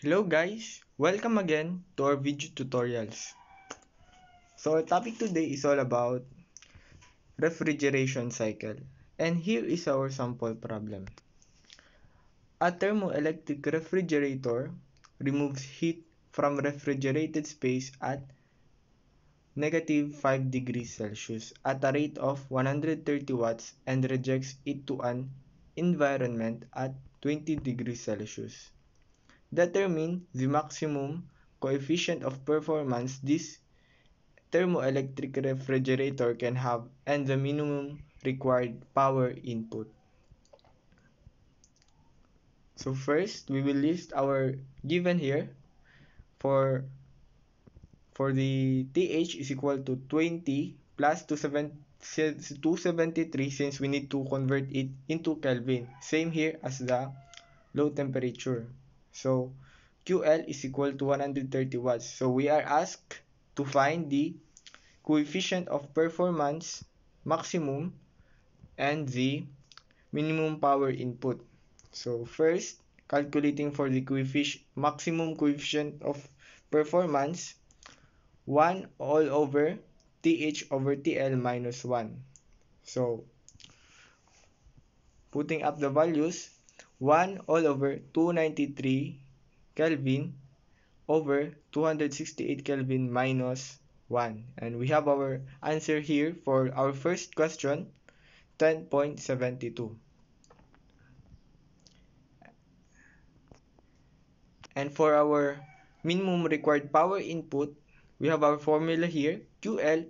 Hello guys, welcome again to our video tutorials. So our topic today is all about refrigeration cycle, and here is our sample problem. A thermoelectric refrigerator removes heat from refrigerated space at negative 5 degrees Celsius at a rate of 130 watts and rejects it to an environment at 20 degrees Celsius. Determine the maximum coefficient of performance this thermoelectric refrigerator can have and the minimum required power input. So first, we will list our given here for the TH is equal to 20 plus 273 since we need to convert it into Kelvin. Same here as the low temperature. So QL is equal to 130 watts. So we are asked to find the coefficient of performance maximum and the minimum power input. So first, calculating for the maximum coefficient of performance, 1 all over TH over TL minus 1. So putting up the values, 1 all over 293 Kelvin over 268 Kelvin minus 1. And we have our answer here for our first question, 10.72. And for our minimum required power input, we have our formula here, QL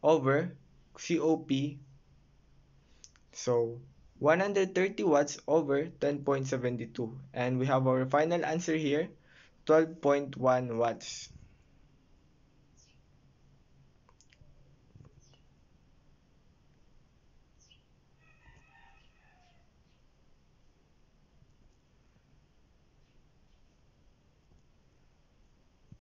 over COP. So 130 watts over 10.72. And we have our final answer here, 12.1 watts.